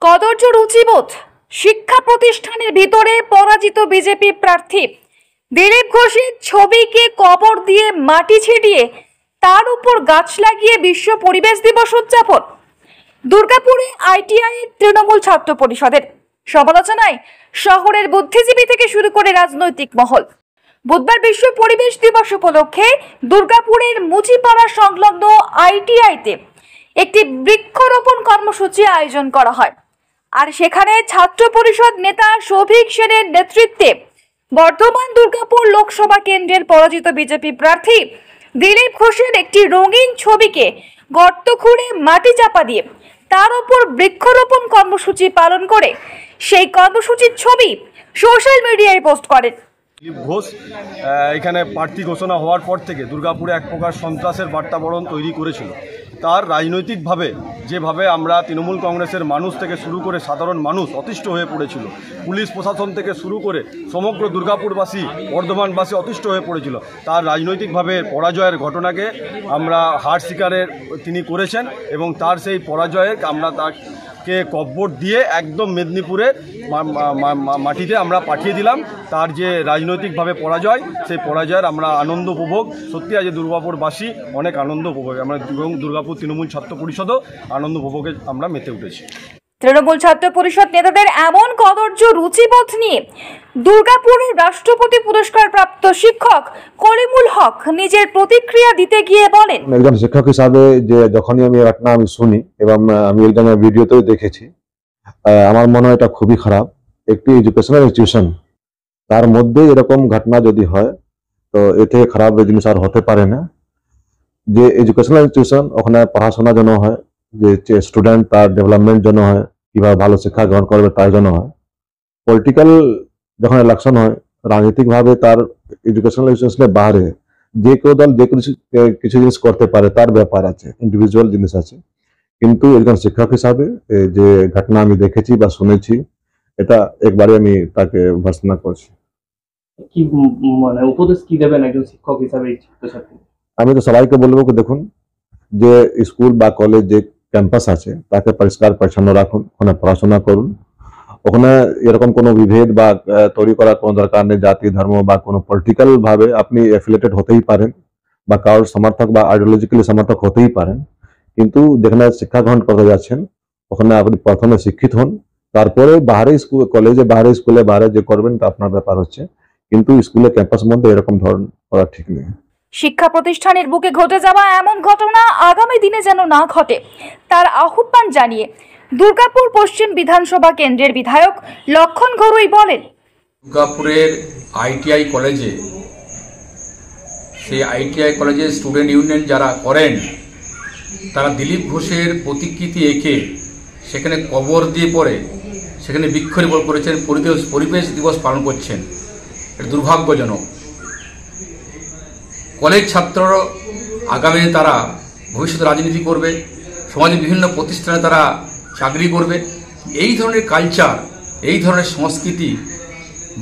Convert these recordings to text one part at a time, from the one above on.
কদর্য রুচিবোধ শিক্ষা প্রতিষ্ঠানের ভিতরে পরাজিত বিজেপি প্রার্থী দিলীপ ঘোষের ছবিকে কবর দিয়ে মাটি ছিটিয়ে তার উপর গাছ লাগিয়ে বিশ্ব পরিবেশ দিবস উদযাপন। দুর্গাপুরে আইটিআই তৃণমূল ছাত্র পরিষদের সমালোচনায় শহরের বুদ্ধিজীবী থেকে শুরু করে রাজনৈতিক মহল। বুধবার বিশ্ব পরিবেশ দিবস উপলক্ষে দুর্গাপুরের মুচিপাড়া সংলগ্ন আইটিআইতে একটি বৃক্ষরোপণ কর্মসূচি আয়োজন করা হয়। আর সেখানে ছাত্র পরিষদ নেতা সৌভিক সেনের নেতৃত্বে বর্ধমান দুর্গাপুর লোকসভা কেন্দ্রের পরাজিত বিজেপি প্রার্থী দিলীপ ঘোষের একটি রঙিন ছবিকে গর্ত খুঁড়ে মাটি চাপা দিয়ে তার উপর বৃক্ষরোপণ কর্মসূচি পালন করে সেই কর্মসূচির ছবি সোশ্যাল মিডিয়ায় পোস্ট করেন। দিলীপ ঘোষ এখানে প্রার্থী ঘোষণা হওয়ার পর থেকে দুর্গাপুরে এক প্রকার সন্ত্রাসের বাতাবরণ তৈরি করেছিল। তার রাজনৈতিকভাবে যেভাবে আমরা তৃণমূল কংগ্রেসের মানুষ থেকে শুরু করে সাধারণ মানুষ অতিষ্ঠ হয়ে পড়েছিল, পুলিশ প্রশাসন থেকে শুরু করে সমগ্র দুর্গাপুরবাসী বর্ধমানবাসী অতিষ্ঠ হয়ে পড়েছিল। তার রাজনৈতিকভাবে পরাজয়ের ঘটনাকে আমরা হার স্বীকারের তিনি করেছেন এবং তার সেই পরাজয়ের আমরা তাকে কব্বর দিয়ে একদম মেদিনীপুরে মাটিতে আমরা পাঠিয়ে দিলাম। তার যে রাজনৈতিকভাবে পরাজয়, সেই পরাজয়ের আমরা আনন্দ উপভোগ, সত্যি আজ দুর্গাপুরবাসী অনেক আনন্দ উপভোগ, আমরা দুর্গাপুর তৃণমূল ছাত্র পরিষদও আনন্দ উপভোগে আমরা মেতে উঠেছি। তৃণমূল ছাত্র পরিষদ নেতাদের এমন কদর্য রুচিবোধ নিয়ে দুর্গাপুরের রাষ্ট্রপতি পুরস্কার প্রাপ্ত শিক্ষক কলিমুল হক নিজের প্রতিক্রিয়া দিতে গিয়ে বলেন, একজন শিক্ষক হিসাবে যে যখনই আমি ঘটনা আমি শুনি এবং আমি একজনের ভিডিওতেও দেখেছি, আমার মনে হয় এটা খুবই খারাপ। একটি এডুকেশনাল ইনস্টিটিউশন, তার মধ্যে এরকম ঘটনা যদি হয় তো এতে খারাপ জিনিস আর হতে পারে না। যে এডুকেশনাল ইনস্টিটিউশন, ওখানে পড়াশোনার জন্য হয়, যে স্টুডেন্ট তার ডেভেলপমেন্ট জন্য হয়, কিভাবে ভালো শিক্ষা গ্রহণ করবে তার জন্য হয়। পলিটিক্যাল যখন ইলেকশন হয়, রাজনৈতিকভাবে তার এডুকেশনাল ইনস্টিটিউশনের বাইরে যে কেউ দল যে কিছু জিনিস করতে পারে, তার ব্যাপার আছে, ইন্ডিভিজুয়াল জিনিস আছে। কিন্তু একজন শিক্ষক হিসাবে যে ঘটনা আমি দেখেছি বা শুনেছি, এটা একবারে আমি তাকে ভর্ৎসনা করছি। কি মানে উপদেশ কি দেবেন একজন শিক্ষক হিসাবে? আমি তো সবাইকে বলবো যে দেখুন, যে স্কুল বা কলেজ যে ক্যাম্পাস আছে তাকে পরিষ্কার পরিচ্ছন্ন রাখুন, ওখানে পড়াশোনা করুন। ওখানে এরকম কোনো বিভেদ বা তৈরি করার কোনো দরকার নেই। জাতি ধর্ম বা কোনো পলিটিক্যাল ভাবে আপনি অ্যাফিলিয়েটেড হতেই পারেন বা কারোর সমর্থক বা আইডিওলজিক্যালি সমর্থক হতেই পারেন, কিন্তু যেখানে শিক্ষা গ্রহণ করতে যাচ্ছেন ওখানে আপনি প্রথমে শিক্ষিত হন, তারপরে বাইরে স্কুল কলেজে বাইরে স্কুলে বাইরে যে করবেন তা আপনার ব্যাপার হচ্ছে, কিন্তু স্কুলে ক্যাম্পাসের মধ্যে এরকম ধরন করা ঠিক নেই। শিক্ষা প্রতিষ্ঠানের বুকে ঘটে যাওয়া এমন ঘটনা আগামী দিনে যেন না ঘটে তার আহ্বান জানিয়ে দুর্গাপুর পশ্চিম বিধানসভা কেন্দ্রের বিধায়ক লক্ষণ ঘরুই বলেন, দুর্গাপুরের আইটিআই কলেজে, সেই আইটিআই কলেজের স্টুডেন্ট ইউনিয়ন যারা করেন, তারা দিলীপ ঘোষের প্রতিকৃতি এঁকে সেখানে কবর দিয়ে পড়ে সেখানে বৃক্ষরোপণ করেছেন, পরিবেশ দিবস পালন করছেন। এটা দুর্ভাগ্যজনক। কলেজ ছাত্র আগামী তারা ভবিষ্যতে রাজনীতি করবে, সমাজের বিভিন্ন প্রতিষ্ঠানে তারা চাকরি করবে। এই ধরনের কালচার, এই ধরনের সংস্কৃতি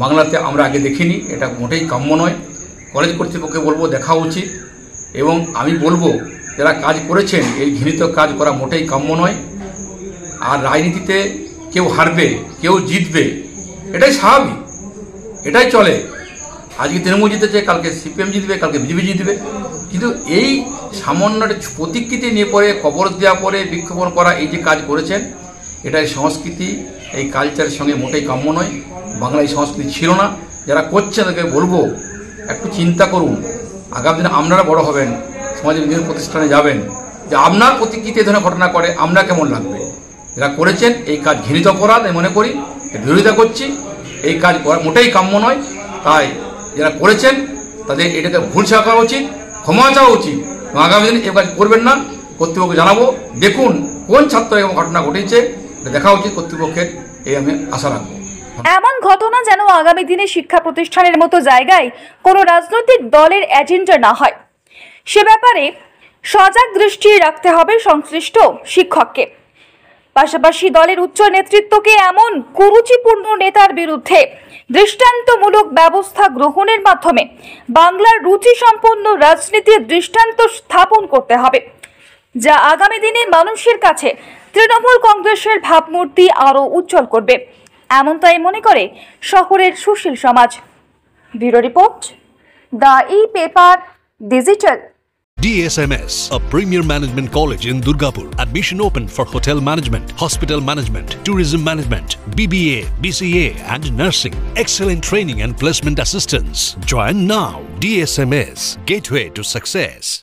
বাংলাতে আমরা আগে দেখিনি। এটা মোটেই কাম্য নয়। কলেজ কর্তৃপক্ষকে বলবো দেখা উচিত, এবং আমি বলবো যারা কাজ করেছেন এই ঘৃণিত কাজ করা মোটেই কাম্য নয়। আর রাজনীতিতে কেউ হারবে কেউ জিতবে, এটাই স্বাভাবিক, এটাই চলে। আজকে তৃণমূল জিতেছে, কালকে সিপিএম জিতবে, কালকে বিজেপি জিতবে। কিন্তু এই সামান্য প্রতিকৃতি নিয়ে পরে কবর দেওয়া পরে বৃক্ষরোপণ করা, এই যে কাজ করেছেন, এটাই সংস্কৃতি, এই কালচারের সঙ্গে মোটেই কাম্য নয়। বাংলা এই সংস্কৃতি ছিল না। যারা করছে তাদেরকে বলবো একটু চিন্তা করুন। আগামী দিনে আপনারা বড় হবেন, সমাজের বিভিন্ন প্রতিষ্ঠানে যাবেন, যে আপনার প্রতিকৃতি এই ধরনের ঘটনা করে আমরা কেমন লাগবে। যারা করেছেন এই কাজ ঘৃণিত অপরাধ আমি মনে করি, বিরোধিতা করছি। এই কাজ মোটেই কাম্য নয়। তাই যারা করেছেন তাদের এটাকে ভুল স্বীকার করা উচিত, ক্ষমা চাওয়া উচিত, এবং আগামী দিন এই কাজ করবেন না। কর্তৃপক্ষকে জানাবো, দেখুন কোন ছাত্র এরকম ঘটনা ঘটেছে, দেখা উচিত কর্তৃপক্ষের, এই আমি আশা রাখবো। এমন ঘটনা যেন আগামী দিনে শিক্ষা প্রতিষ্ঠানের মতো জায়গায় কোনো রাজনৈতিক দলের এজেন্ডা না হয়, সে ব্যাপারে সজাগ দৃষ্টি রাখতে হবে সংশ্লিষ্ট শিক্ষককে। পাশাপাশি দলের উচ্চ নেতৃত্বকে এমন কুরুচিপূর্ণ নেতার বিরুদ্ধে দৃষ্টান্তমূলক ব্যবস্থা গ্রহণের মাধ্যমে বাংলার রুচি সম্পন্ন রাজনীতির দৃষ্টান্ত স্থাপন করতে হবে, যা আগামী দিনে মানুষের কাছে তৃণমূল কংগ্রেসের ভাবমূর্তি আরও উজ্জ্বল করবে, এমনটাই মনে করে শহরের সুশীল সমাজ। Bureau report, the e-paper digital. DSMS, a premier management college in Durgapur. Admission open for hotel management, hospital management, tourism management, BBA, BCA and nursing. Excellent training and placement assistance. Join now. DSMS, gateway to success.